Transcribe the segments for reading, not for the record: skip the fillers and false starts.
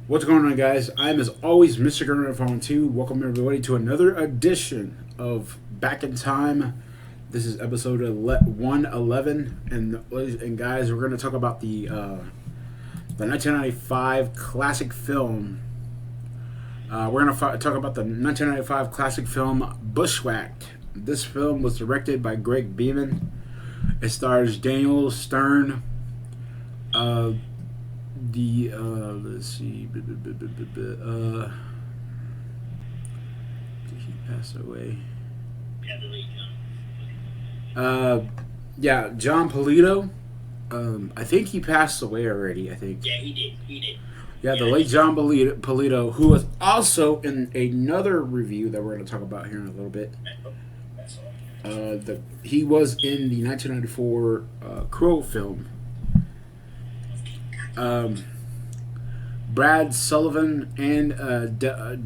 What's going on, guys? I'm, as always, Mr. Grimreaper 2. Welcome, everybody, to another edition of Back in Time. This is episode 111. And guys, we're going to talk about the 1995 classic film. We're going to talk about the 1995 classic film Bushwhacked. This film was directed by Greg Beeman. It stars Daniel Stern. Let's see. Did he pass away? Yeah, John Polito. I think he passed away already. I think. Yeah, he did. He did. Yeah, the late John Polito, who was also in another review that we're going to talk about here in a little bit. He was in the 1994 Crow film. Brad Sullivan and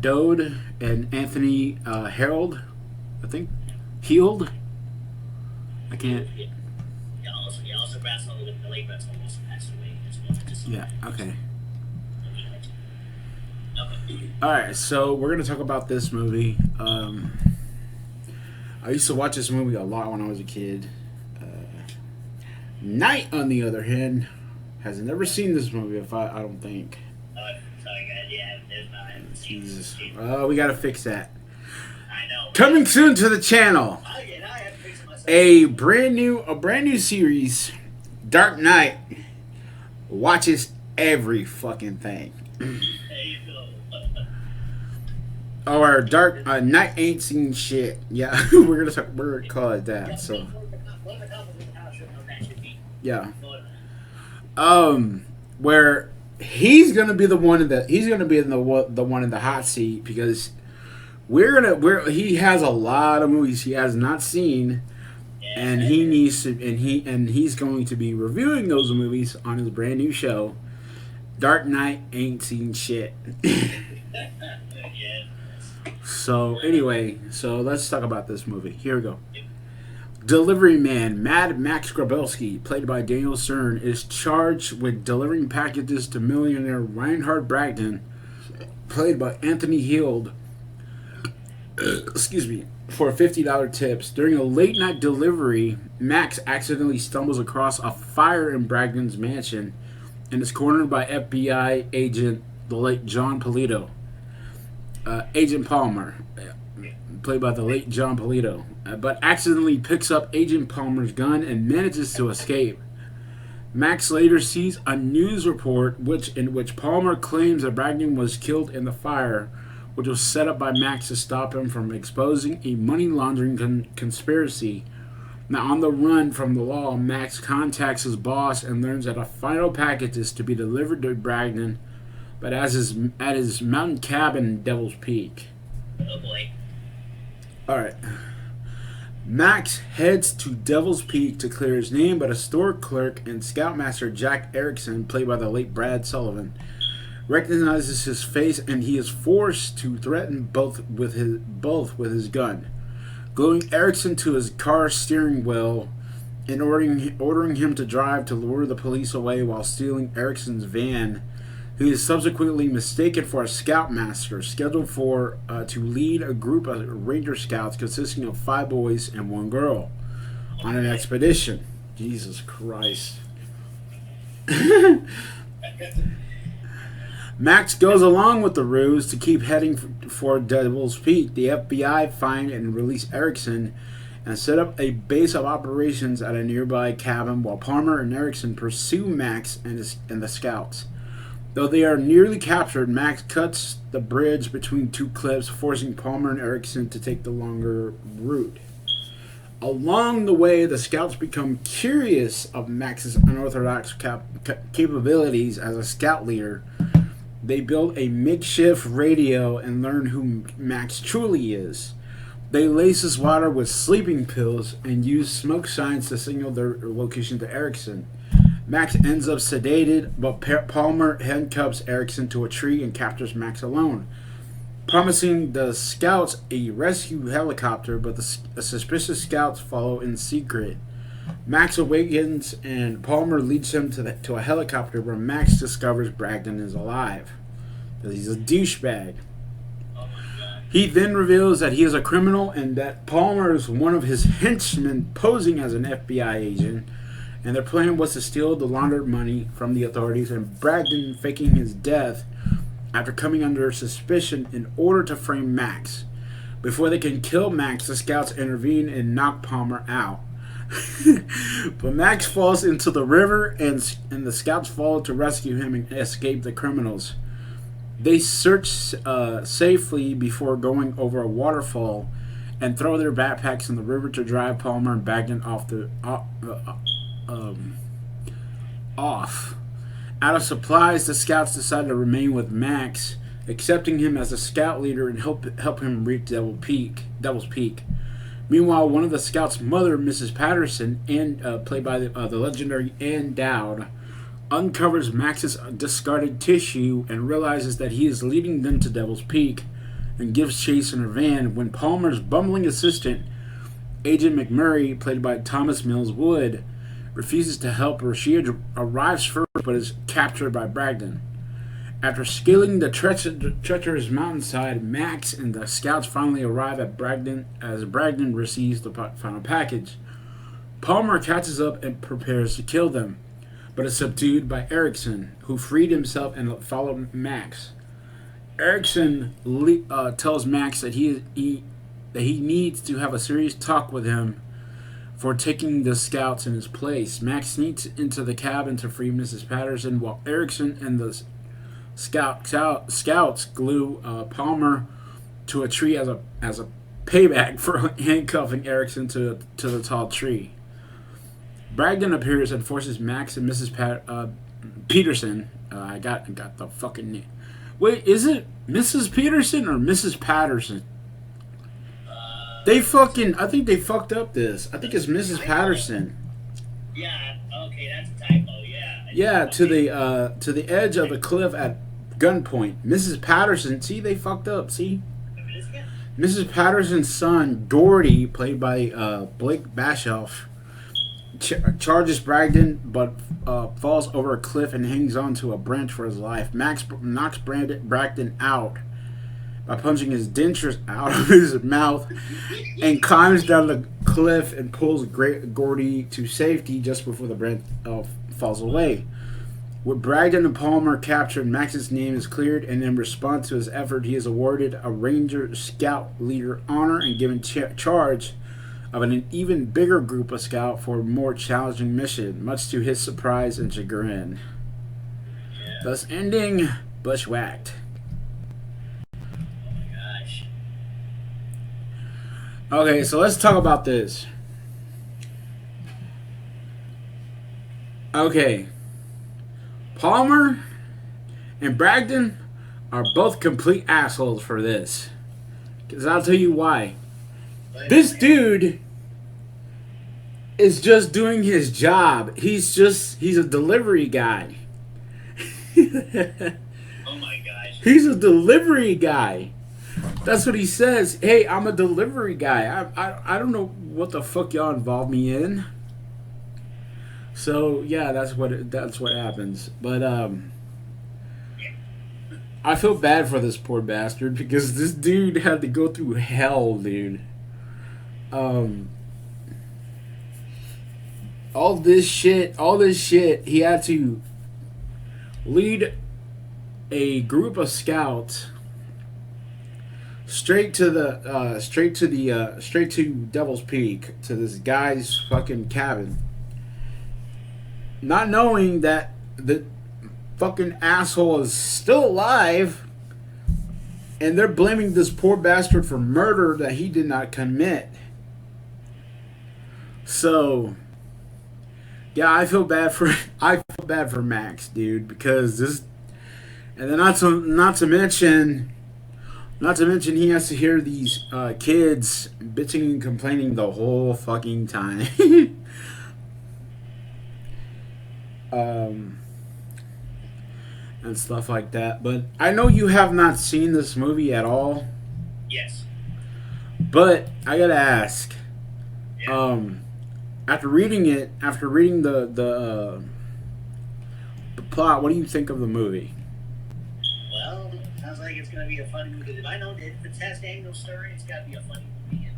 Dode and Anthony Harold, I think. Healed? I can't. Yeah, also Brad Sullivan, the late Brad Sullivan also passed away as well. Yeah, okay. Alright, so we're going to talk about this movie. I used to watch this movie a lot when I was a kid. Knight, on the other hand, has never seen this movie, I don't think. Sorry, guys. Yeah, there's not. Jesus. We gotta fix that. I know. Coming soon to the channel. I have to fix it myself. A brand new series, Dark Knight, watches every fucking thing. There you go. Or Dark Knight ain't seen shit. Yeah, we're gonna call it that. So yeah. Where he's gonna be the one in the one in the hot seat, because he has a lot of movies he has not seen, and he needs to and he's going to be reviewing those movies on his brand new show. Dark Knight ain't seen shit. So anyway, let's talk about this movie. Here we go. Delivery man Mad Max Grabowski, played by Daniel Stern, is charged with delivering packages to millionaire Reinhard Bragdon, played by Anthony Heald, excuse me, for $50 tips. During a late-night delivery, Max accidentally stumbles across a fire in Bragdon's mansion and is cornered by FBI agent, the late John Polito. Agent Palmer, played by the late John Polito, but accidentally picks up Agent Palmer's gun and manages to escape. Max later sees a news report in which Palmer claims that Bragdon was killed in the fire, which was set up by Max to stop him from exposing a money laundering conspiracy. Now, on the run from the law, Max contacts his boss and learns that a final package is to be delivered to Bragdon, but at his mountain cabin in Devil's Peak. Oh boy. Alright. Max heads to Devil's Peak to clear his name, but a store clerk and scoutmaster Jack Erickson, played by the late Brad Sullivan, recognizes his face, and he is forced to threaten both with his gun, gluing Erickson to his car steering wheel and ordering him to drive to lure the police away while stealing Erickson's van. He is subsequently mistaken for a scoutmaster scheduled to lead a group of Ranger Scouts consisting of 5 boys and 1 girl on an expedition. Jesus Christ. Max goes along with the ruse to keep heading for Devil's Peak. The FBI find and release Erickson and set up a base of operations at a nearby cabin, while Palmer and Erickson pursue Max and the scouts. Though they are nearly captured, Max cuts the bridge between 2 cliffs, forcing Palmer and Erickson to take the longer route. Along the way, the scouts become curious of Max's unorthodox capabilities as a scout leader. They build a makeshift radio and learn who Max truly is. They lace his water with sleeping pills and use smoke signs to signal their location to Erickson. Max ends up sedated, but Palmer handcuffs Erickson to a tree and captures Max alone, promising the scouts a rescue helicopter, but the suspicious scouts follow in secret. Max awakens and Palmer leads him to a helicopter where Max discovers Bragdon is alive. because he's a douchebag. Oh my god. He then reveals that he is a criminal and that Palmer is one of his henchmen posing as an FBI agent. And their plan was to steal the laundered money from the authorities and Bragdon faking his death after coming under suspicion in order to frame Max. Before they can kill Max, the scouts intervene and knock Palmer out. But Max falls into the river and the scouts follow to rescue him and escape the criminals. They search safely before going over a waterfall and throw their backpacks in the river to drive Palmer and Bragdon off. Out of supplies, the scouts decide to remain with Max, accepting him as a scout leader and help him reach Devil's Peak. Meanwhile, one of the scouts' mother, Mrs. Patterson, and played by the legendary Ann Dowd, uncovers Max's discarded tissue and realizes that he is leading them to Devil's Peak and gives chase in her van when Palmer's bumbling assistant, Agent McMurray, played by Thomas Mills Wood, refuses to help her. She arrives first but is captured by Bragdon. After scaling the treacherous mountainside, Max and the scouts finally arrive at Bragdon as Bragdon receives the final package. Palmer catches up and prepares to kill them, but is subdued by Erickson, who freed himself and followed Max. Erickson tells Max that he needs to have a serious talk with him for taking the scouts in his place. Max sneaks into the cabin to free Mrs. Patterson, while Erickson and the scouts glue Palmer to a tree as a payback for handcuffing Erickson to the tall tree. Bragdon appears and forces Max and Mrs. Peterson. I got the fucking name. Wait, is it Mrs. Peterson or Mrs. Patterson? I think they fucked up this. I think it's Mrs. Patterson. Yeah, okay, that's a typo, yeah. Yeah, to the edge of the cliff at gunpoint. Mrs. Patterson, see, they fucked up, see? Mrs. Patterson's son, Doherty, played by Blake Bashoff, charges Bragdon, but falls over a cliff and hangs onto a branch for his life. Max knocks Bragdon out by punching his dentures out of his mouth and climbs down the cliff and pulls Gordy to safety just before the branch falls away. With Bragdon and Palmer captured, Max's name is cleared, and in response to his effort, he is awarded a Ranger Scout Leader honor and given charge of an even bigger group of scouts for a more challenging mission, much to his surprise and chagrin. Thus ending Bushwhacked. Okay, so let's talk about this. Okay. Palmer and Bragdon are both complete assholes for this. Because I'll tell you why. This dude is just doing his job. He's a delivery guy. Oh my gosh. He's a delivery guy. That's what he says. Hey, I'm a delivery guy. I don't know what the fuck y'all involve me in. So yeah, that's what happens. But I feel bad for this poor bastard because this dude had to go through hell, dude. All this shit. He had to lead a group of scouts straight to Devil's Peak, to this guy's fucking cabin, not knowing that the fucking asshole is still alive, and they're blaming this poor bastard for murder that he did not commit. So yeah, I feel bad for Max, dude, because this, and then not to mention he has to hear these kids bitching and complaining the whole fucking time. And stuff like that. But I know you have not seen this movie at all. Yes. But I gotta ask. Yeah. After reading the plot, what do you think of the movie? Well, Sounds like it's gonna be a funny movie. Because if I know that if it has Daniel's story, it's gotta be a funny movie.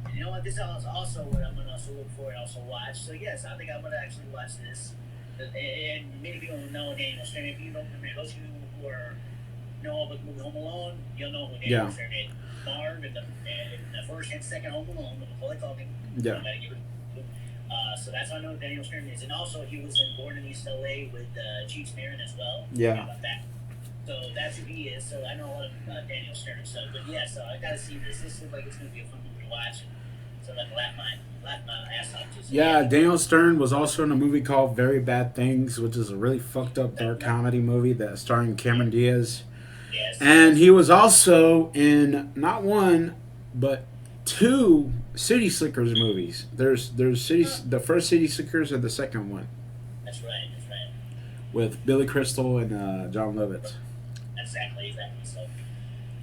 And you know what? This is also what I'm gonna also look for and also watch. So yes, I think I'm gonna actually watch this. And many people don't know Daniel Stern. If you don't remember, those of you who are know about the movie Home Alone, you'll know who Daniel Stern is. Marv in the first and second Home Alone with Macaulay Culkin. Yeah. So that's how I know Daniel Stern is. And also, he was in Born in East LA with Cheech Marin as well. Yeah. About that. So that's who he is. So I know a lot of Daniel Stern and stuff. But yeah, so I gotta see this. This looks like it's gonna be a fun movie to watch. So I can laugh my ass off too. So, yeah, Daniel Stern was also in a movie called Very Bad Things, which is a really fucked up dark comedy movie that starring Cameron Diaz. Yes. And he was also in not one, but two City Slickers movies. There's the first City Slickers and the second one. That's right. With Billy Crystal and John Lovitz. Exactly. So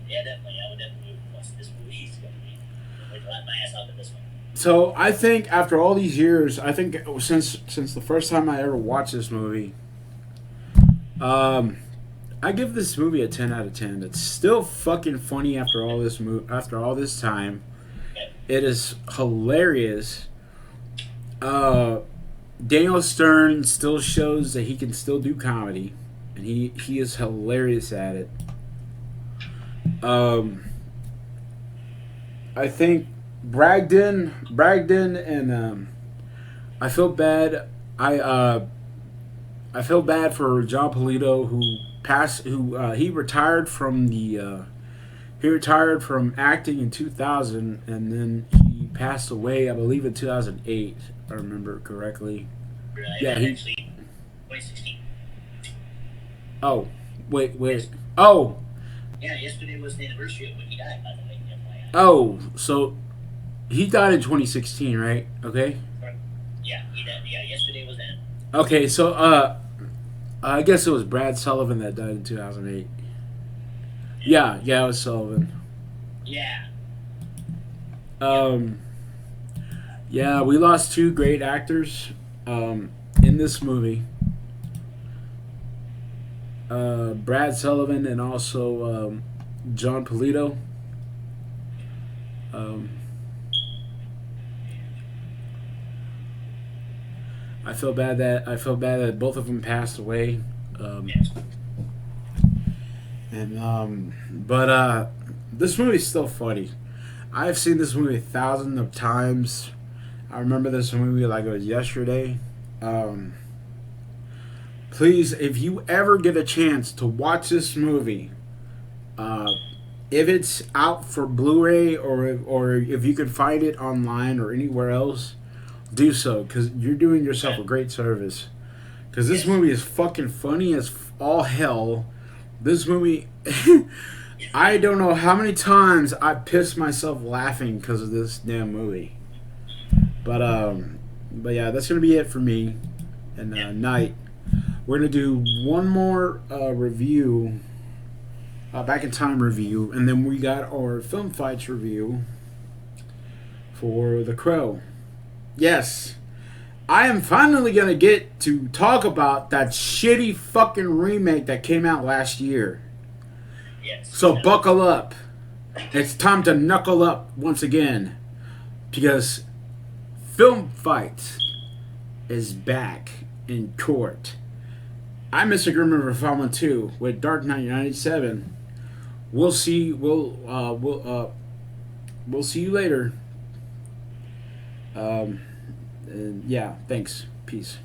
yeah, definitely. I would definitely watch this movie. It's gonna be. I'm gonna laugh my ass off at this one. So I think after all these years, I think since the first time I ever watched this movie, I give this movie a 10 out of 10. It's still fucking funny after all this time. It is hilarious. Daniel Stern still shows that he can still do comedy, and he is hilarious at it. I think Bragdon and I feel bad. I feel bad for John Polito he retired from acting in 2000, and then he passed away, I believe, in 2008, if I remember correctly. Right, yeah, actually 2016. Oh, wait. Oh. Yeah, yesterday was the anniversary of when he died, by the way. Oh, so he died in 2016, right? Okay. Yeah, he died. Yeah, yesterday was that. Okay, so I guess it was Brad Sullivan that died in 2008. Yeah, it was Sullivan. Yeah. Yeah, we lost two great actors in this movie. Brad Sullivan and also John Polito. I feel bad that both of them passed away. But this movie's still funny. I've seen this movie thousands of times. I remember this movie like it was yesterday. Please, if you ever get a chance to watch this movie, if it's out for Blu-ray or if you can find it online or anywhere else, do so, because you're doing yourself a great service. Because this movie is fucking funny as all hell. This movie, I don't know how many times I pissed myself laughing because of this damn movie. But yeah, that's gonna be it for me. And night, we're gonna do one more review, Back in Time review, and then we got our Film Fights review for The Crow. Yes, I am finally gonna get to talk about that shitty fucking remake that came out last year. Yes. So buckle up. It's time to knuckle up once again, because Film Fights is back in court. I'm Mr. Grimreaper Falma 2 with Dark Knight 97. We'll see. We'll see you later. And yeah, thanks. Peace.